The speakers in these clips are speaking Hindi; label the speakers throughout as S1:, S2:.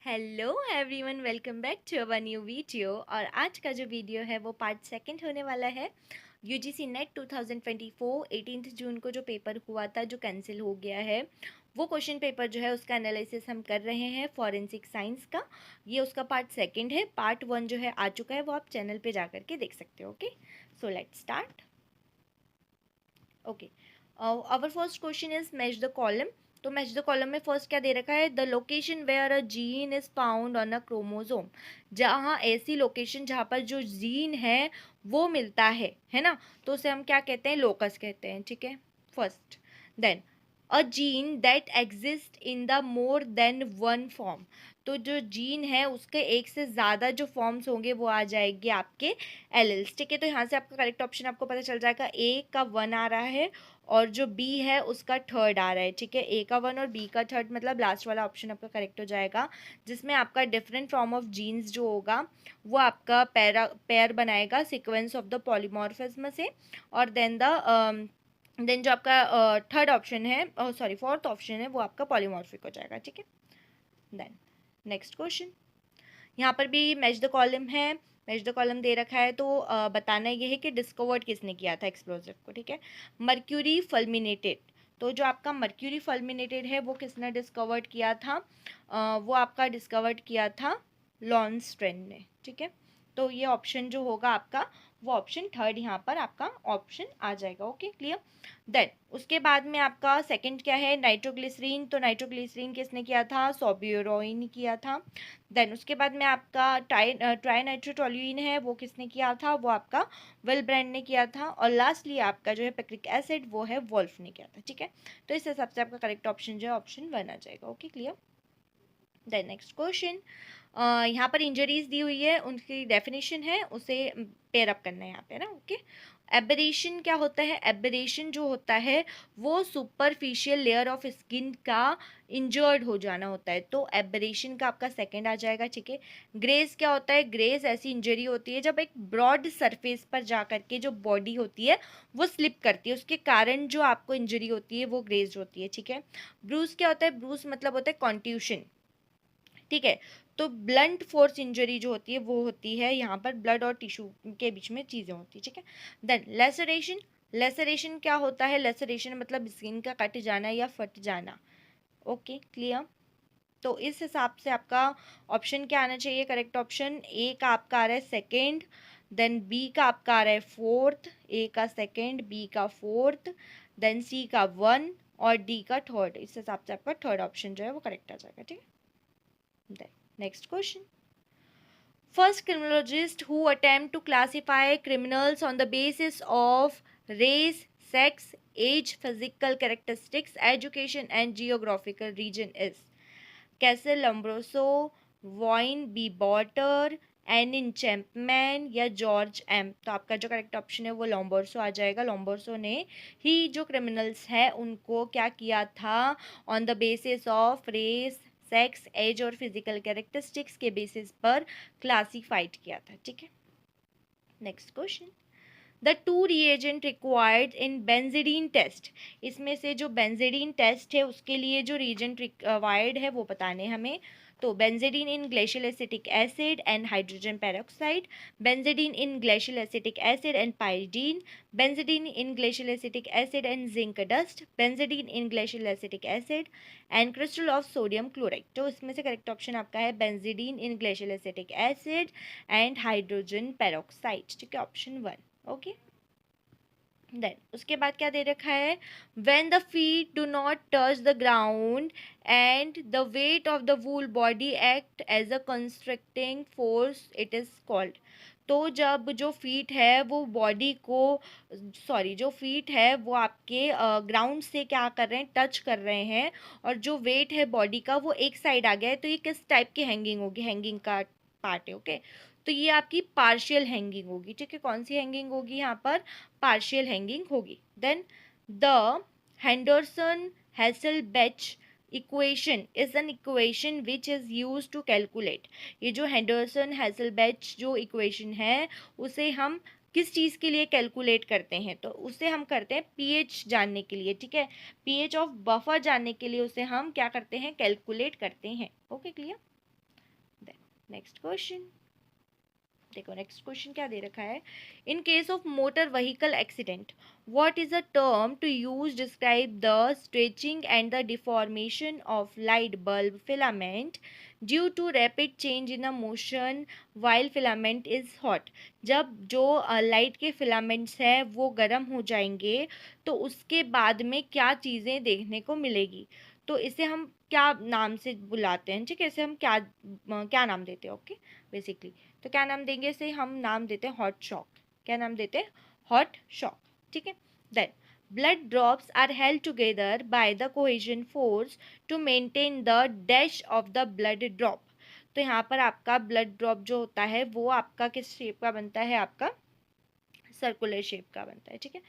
S1: Hello everyone, welcome back to our new video. और आज का जो वीडियो है वो पार्ट सेकंड होने वाला है। यूजीसी नेट 2024 18 जून को जो पेपर हुआ था, जो कैंसिल हो गया है, वो क्वेश्चन पेपर जो है उसका एनालिसिस हम कर रहे हैं फॉरेंसिक साइंस का। ये उसका पार्ट सेकंड है। पार्ट वन जो है आ चुका है, वो आप चैनल पे जा करके देख सकते हो। Okay, so let's start. Okay, our first question is match the column. तो मैच द कॉलम में फर्स्ट क्या दे रखा है? The location where a gene is found on a chromosome. जहाँ ऐसी लोकेशन जहाँ पर जो जीन है वो मिलता है ना, तो उसे हम क्या कहते हैं? लोकस कहते हैं। ठीक है, first. Then a gene that exist in the more than one form. तो जो जीन है उसके एक से ज़्यादा जो फॉर्म्स होंगे वो आ जाएंगे आपके एलिल्स। ठीक है, तो यहाँ से आपका करेक्ट ऑप्शन आपको पता चल जाएगा। ए का वन आ रहा है और जो बी है उसका थर्ड आ रहा है। ठीक है, ए का वन और बी का थर्ड, मतलब लास्ट वाला ऑप्शन आपका करेक्ट हो जाएगा, जिसमें आपका डिफरेंट फॉर्म ऑफ जीन्स जो होगा वो आपका पेयर बनाएगा सीक्वेंस ऑफ द पॉलीमॉर्फिज्म से। और देन जो आपका थर्ड ऑप्शन है, सॉरी फोर्थ ऑप्शन है, वो आपका पॉलीमॉर्फिक हो जाएगा। ठीक है, देन नेक्स्ट क्वेश्चन। यहाँ पर भी मैच द कॉलम है। मैच द कॉलम दे रखा है, तो बताना ये है कि डिस्कवर्ड किसने किया था एक्सप्लोजिव को। ठीक है, मर्क्यूरी फल्मिनेटेड। तो जो आपका मर्क्यूरी फल्मिनेटेड है वो किसने डिस्कवर्ड किया था? वो आपका डिस्कवर्ड किया था लॉन्स्ट्रेन ने। ठीक है, तो ये ऑप्शन जो होगा आपका वो ऑप्शन थर्ड यहाँ पर आपका ऑप्शन आ जाएगा। Okay, clear. देन उसके बाद में आपका सेकंड क्या है? नाइट्रोग्लिसरीन। तो नाइट्रोग्लिसरीन किसने किया था? सोबियोरोइन ने किया था। देन उसके बाद में आपका ट्राई नाइट्रोटोल्यूइन है, वो किसने किया था? वो आपका विल ब्रांड ने किया था। और लास्टली आपका जो है पेक्रिक एसिड, वो है वोल्फ ने किया था। ठीक है, तो इस हिसाब से आपका करेक्ट ऑप्शन जो है ऑप्शन वन आ जाएगा। Okay, clear. Then next question. यहाँ पर इंजरीज दी हुई है, उनकी डेफिनेशन है, उसे पेयर अप करना है यहाँ पे ना। ओके, एबरेशन क्या होता है? एबरेशन जो होता है वो सुपरफिशियल लेयर ऑफ स्किन का इंजर्ड हो जाना होता है, तो एबरेशन का आपका सेकंड आ जाएगा। ठीक है, ग्रेज क्या होता है? ग्रेज ऐसी इंजरी होती है जब एक ब्रॉड सरफेस पर जा करके जो बॉडी होती है वो स्लिप करती है, उसके कारण जो आपको इंजरी होती है वो ग्रेज होती है। ठीक है, ब्रूस क्या होता है? ब्रूस मतलब होता है कॉन्ट्यूशन। ठीक है, तो ब्लंट फोर्स इंजरी जो होती है वो होती है यहाँ पर ब्लड और टिश्यू के बीच में चीज़ें होती है। ठीक है, देन लेसरेशन। लेसरेशन क्या होता है? लेसरेशन मतलब स्किन का कट जाना या फट जाना। Okay, clear. तो इस हिसाब से आपका ऑप्शन क्या आना चाहिए? करेक्ट ऑप्शन ए का आपका आ रहा है सेकेंड, देन बी का आपका आ रहा है फोर्थ, ए का सेकेंड, बी का फोर्थ, देन सी का वन और डी का थर्ड। इस हिसाब से आपका थर्ड ऑप्शन जो है वो करेक्ट आ जाएगा। ठीक है, then next question. First criminologist who attempt to classify criminals on the basis of race, sex, age, physical characteristics, education and geographical region is कैसल लम्ब्रोसो, वॉइन बी बॉटर, एनिन चैम्पमैन या जॉर्ज एम। तो आपका जो करेक्ट ऑप्शन है वो लॉम्बोर्सो आ जाएगा। लॉम्बोर्सो ने ही जो क्रिमिनल्स हैं उनको क्या किया था? On the basis of race, sex, age और फिजिकल कैरेक्टरिस्टिक्स के बेसिस पर क्लासीफाइड किया था। ठीक है, next question. The two reagent required in benzidine test. इसमें से जो बेंजीडीन टेस्ट है उसके लिए जो रिएजेंट रिक्वायर्ड है वो बताने हमें। तो benzidine in glacial acetic acid and hydrogen peroxide, benzidine in glacial acetic acid and pyridine, benzidine in glacial acetic acid and zinc dust, benzidine in glacial acetic acid and crystal of sodium chloride. तो इसमें से करेक्ट ऑप्शन आपका है benzidine in glacial acetic acid and hydrogen peroxide. ठीक है, ऑप्शन वन। ओके, देन उसके बाद क्या दे रखा है? When the feet do not touch the ground and the weight of the whole body act as a constructing force, it is called. तो जब जो फीट है वो बॉडी को, सॉरी, जो फीट है वो आपके ग्राउंड से क्या कर रहे हैं? टच कर रहे हैं, और जो वेट है बॉडी का वो एक साइड आ गया है, तो ये किस टाइप की हैंगिंग होगी? हैंगिंग का पार्ट है। ओके, तो ये आपकी पार्शियल हैंगिंग होगी। ठीक है, कौन सी हैंगिंग होगी यहाँ पर? पार्शियल हैंगिंग होगी। Then the Henderson Hasselbalch equation is an equation which is use to calculate. ये जो हेंडरसन हेसलबेच जो इक्वेशन है उसे हम किस चीज़ के लिए कैलकुलेट करते हैं? तो उसे हम करते हैं पीएच जानने के लिए। ठीक है, पीएच ऑफ बफर जानने के लिए उसे हम क्या करते हैं? कैलकुलेट करते हैं। Okay, clear. नेक्स्ट क्वेश्चन देखो, नेक्स्ट क्वेश्चन क्या दे रखा है। In case of motor vehicle accident what is a term to use describe the stretching and the deformation of light bulb filament due to rapid change in the motion while filament is hot. जब जो लाइट के फिलामेंट्स हैं वो गर्म हो जाएंगे तो उसके बाद में क्या चीज़ें देखने को मिलेगी। तो इसे हम क्या नाम से बुलाते हैं, ठीक है, इसे हम क्या क्या नाम देते हैं, ओके बेसिकली। तो क्या नाम देंगे इसे, हम नाम देते हैं हॉट शॉक। क्या नाम देते हैं, हॉट शॉक, ठीक है। Then blood drops are held together by the cohesion force to maintain the dash of the blood drop. तो यहाँ पर आपका ब्लड ड्रॉप जो होता है वो आपका किस शेप का बनता है, आपका सर्कुलर शेप का बनता है, ठीक है।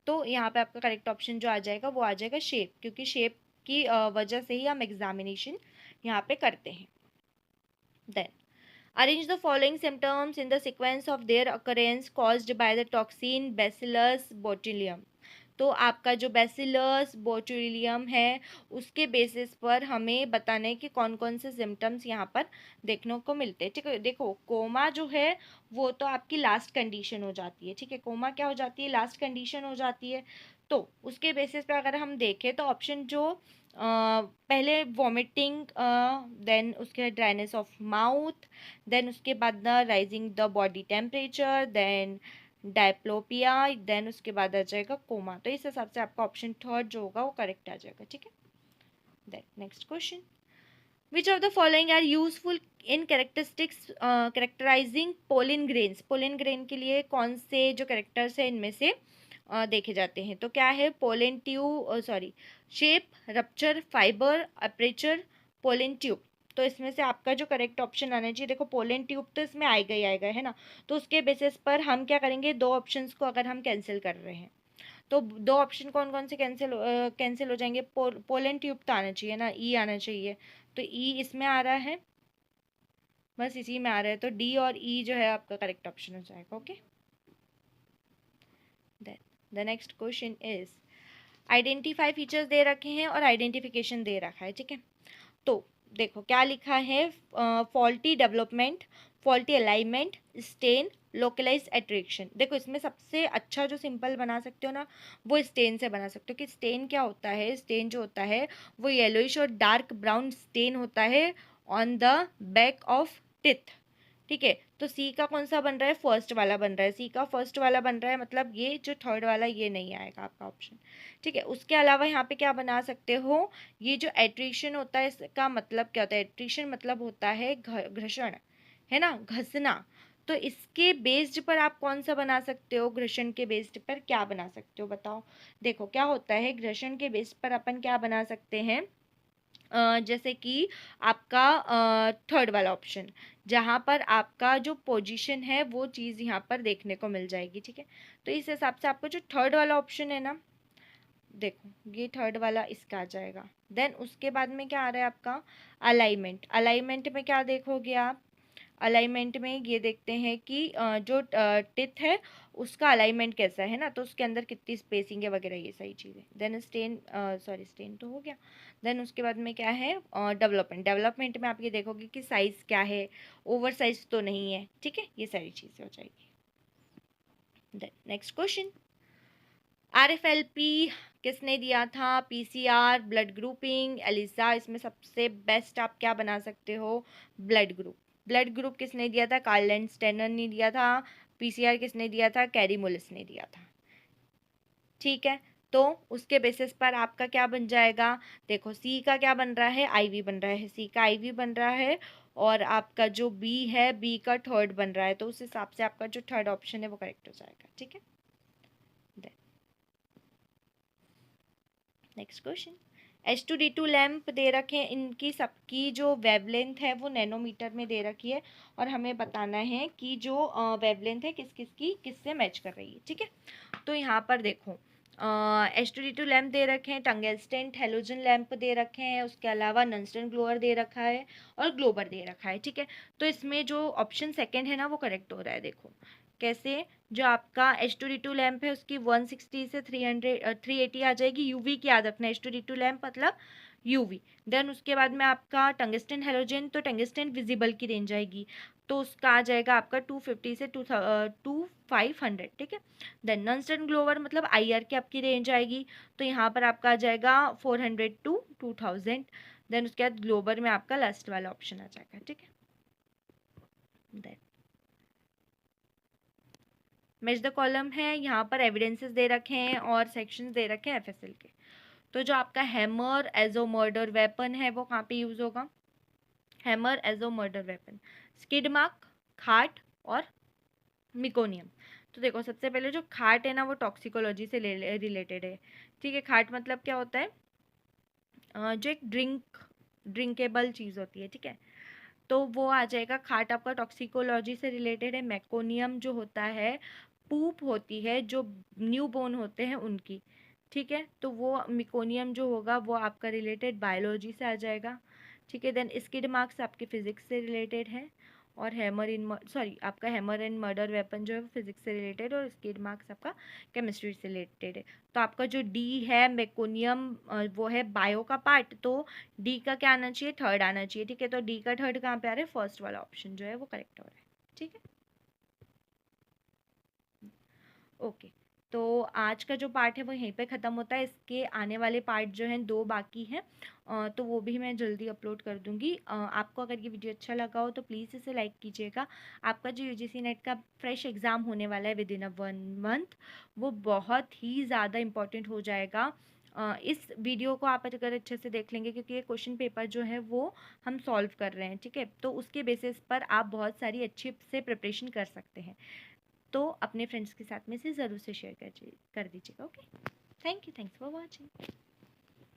S1: तो यहाँ पे आपका करेक्ट ऑप्शन जो आ जाएगा वो आ जाएगा शेप, क्योंकि शेप की वजह से ही हम एग्जामिनेशन यहाँ पे करते हैं। Then arrange the following symptoms in the sequence of their occurrence caused by the toxin Bacillus botulinum। तो आपका जो बैसिलस बोटुलियम है उसके बेसिस पर हमें बताना है कि कौन कौन से सिम्टम्स यहाँ पर देखने को मिलते हैं, ठीक है। देखो कोमा जो है वो तो आपकी लास्ट कंडीशन हो जाती है, ठीक है। कोमा क्या हो जाती है, लास्ट कंडीशन हो जाती है। तो उसके बेसिस पे अगर हम देखें तो ऑप्शन जो पहले वॉमिटिंग, देन उसके ड्राइनेस ऑफ माउथ, देन उसके बाद the rising the body temperature, then diplopia, then उसके बाद आ जाएगा कोमा। तो इस हिसाब से आपका ऑप्शन थर्ड जो होगा वो करेक्ट आ जाएगा, ठीक है। Then next question, which of the following are useful in characteristics characterising pollen grains. Pollen grain के लिए कौन से जो कैरेक्टर्स है इनमें से देखे जाते हैं। तो क्या है, pollen tube, sorry, shape, rupture, fibre, aperture, pollen tube. तो इसमें से आपका जो करेक्ट ऑप्शन आना चाहिए, देखो पोलन ट्यूब तो इसमें आएगा ही आएगा, है ना। तो उसके बेसिस पर हम क्या करेंगे, दो ऑप्शंस को अगर हम कैंसिल कर रहे हैं तो दो ऑप्शन कौन कौन से कैंसिल हो जाएंगे। पोलन ट्यूब तो आना चाहिए ना, ई आना चाहिए, तो ई इसमें आ रहा है, बस इसी में आ रहा है, तो डी और ई जो है आपका करेक्ट ऑप्शन हो जाएगा, okay. Then the next question is identify features दे रखे हैं और आइडेंटिफिकेशन दे रखा है, ठीक है। तो देखो क्या लिखा है, faulty development, faulty alignment, stain, localise attraction. देखो इसमें सबसे अच्छा जो सिंपल बना सकते हो ना वो स्टेन से बना सकते हो। कि स्टेन क्या होता है, स्टेन जो होता है वो येलोइश और डार्क ब्राउन स्टेन होता है on the back of teeth, ठीक है। तो सी का कौन सा बन रहा है, फर्स्ट वाला बन रहा है, सी का फर्स्ट वाला बन रहा है, मतलब ये जो थर्ड वाला ये नहीं आएगा आपका ऑप्शन, ठीक है। उसके अलावा यहाँ पे क्या बना सकते हो, ये जो एट्रिशन होता है इसका मतलब क्या होता है, एट्रिशन मतलब होता है घर्षण, है ना, घसना। तो इसके बेस्ड पर आप कौन सा बना सकते हो, घर्षण के बेस्ड पर क्या बना सकते हो बताओ। देखो क्या होता है, घर्षण के बेस्ड पर अपन क्या बना सकते हैं, जैसे कि आपका थर्ड वाला ऑप्शन जहाँ पर आपका जो पोजीशन है वो चीज़ यहाँ पर देखने को मिल जाएगी, ठीक है। तो इस हिसाब से आपका जो थर्ड वाला ऑप्शन है ना, देखो ये थर्ड वाला इसका आ जाएगा। देन उसके बाद में क्या आ रहा है आपका अलाइनमेंट। अलाइनमेंट में क्या देखोगे आप, अलाइनमेंट में ये देखते हैं कि जो टिथ है उसका अलाइनमेंट कैसा है ना, तो उसके अंदर कितनी स्पेसिंग है वगैरह ये सारी चीज़ें। देन स्टेन, सॉरी स्टेन तो हो गया। देन उसके बाद में क्या है, डेवलपमेंट। डेवलपमेंट में आप ये देखोगे कि साइज़ क्या है, ओवर साइज तो नहीं है, ठीक है, ये सारी चीज़ें हो जाएगी। देन नेक्स्ट क्वेश्चन, आरएफएलपी किसने दिया था, पीसीआर, ब्लड ग्रुपिंग, एलिसा। इसमें सबसे बेस्ट आप क्या बना सकते हो, ब्लड ग्रुप। ब्लड ग्रुप किसने दिया था, कार्ल लैंडस्टेनर ने दिया था। पीसीआर किसने दिया था, कैरी मुलिस ने दिया था, ठीक है। तो उसके बेसिस पर आपका क्या बन जाएगा, देखो सी का क्या बन रहा है, आईवी बन रहा है, सी का आईवी बन रहा है, और आपका जो बी है बी का थर्ड बन रहा है, तो उस हिसाब से आपका जो थर्ड ऑप्शन है वो करेक्ट हो जाएगा, ठीक है। नेक्स्ट क्वेश्चन, H2D2 लैंप दे रखे हैं, इनकी सबकी जो वेवलेंथ है वो नैनोमीटर में दे रखी है और हमें बताना है कि जो वेवलेंथ है किस किस की किससे मैच कर रही है, ठीक है। तो यहाँ पर देखो H2D2 लैंप दे रखे हैं, टंगस्टन हेलोजन लैंप दे रखे हैं, उसके अलावा नंस्टन ग्लोअर दे रखा है और ग्लोबर दे रखा है, ठीक है। तो इसमें जो ऑप्शन सेकेंड है ना वो करेक्ट हो रहा है। देखो कैसे, जो आपका H2D2 लैंप है उसकी 160 से 380 आ जाएगी, यूवी की याद रखना, H2D2 लैंप मतलब यूवी। देन उसके बाद में आपका टंगस्टन हैलोजन, तो टंगस्टन विजिबल की रेंज आएगी, तो उसका आ जाएगा आपका 250 से 2500, ठीक है। देन नॉनस्टन ग्लोवर मतलब आईआर की आपकी रेंज आएगी, तो यहाँ पर आपका आ जाएगा 400 टू 2000। देन उसके बाद ग्लोबर में आपका लास्ट वाला ऑप्शन आ जाएगा, ठीक है। देन मैच द कॉलम है, यहाँ पर एविडेंसेस दे रखे हैं और सेक्शंस दे रखे हैं एफएसएल के। तो जो आपका hammer as a murder weapon है वो कहाँ पे यूज होगा? Hammer as a murder weapon, skid mark, खाट और मिकोनियम। तो देखो सबसे पहले जो खाट है ना वो टॉक्सिकोलॉजी से रिलेटेड है, ठीक है। खाट मतलब क्या होता है? जो एक ड्रिंकेबल चीज़ होती है, ठीक है। तो वो आ जाएगा, खाट आपका टॉक्सिकोलॉजी से रिलेटेड है। मैकोनियम जो होता है, पूप होती है जो न्यू बोर्न होते हैं उनकी, ठीक है। तो वो मिकोनियम जो होगा वो आपका रिलेटेड बायोलॉजी से आ जाएगा, ठीक है। देन स्किड मार्क्स आपके फिजिक्स से रिलेटेड है, और आपका हैमर एंड मर्डर वेपन जो है वो फिजिक्स से रिलेटेड, और स्किड मार्क्स आपका केमिस्ट्री से रिलेटेड है। तो आपका जो डी है मेकोनियम, वो है बायो का पार्ट, तो डी का क्या आना चाहिए? थर्ड आना चाहिए, ठीक है। तो डी का थर्ड कहाँ पे आ रहा है? फर्स्ट वाला ऑप्शन जो है वो करेक्ट हो रहा है, ठीक है। ओके, तो आज का जो पार्ट है वो यहीं पे ख़त्म होता है। इसके आने वाले पार्ट जो हैं 2 बाकी हैं, तो वो भी मैं जल्दी अपलोड कर दूँगी। आपको अगर ये वीडियो अच्छा लगा हो तो प्लीज़ इसे लाइक कीजिएगा। आपका जो यूजीसी नेट का फ्रेश एग्ज़ाम होने वाला है विद इन अ 1 मंथ, वो बहुत ही ज़्यादा इम्पोर्टेंट हो जाएगा। इस वीडियो को आप अगर अच्छे से देख लेंगे, क्योंकि ये क्वेश्चन पेपर जो है वो हम सॉल्व कर रहे हैं, ठीक है। तो उसके बेसिस पर आप बहुत सारी अच्छी से प्रिपरेशन कर सकते हैं। तो अपने फ्रेंड्स के साथ में से ज़रूर से शेयर कर दीजिएगा। Okay, thanks for watching.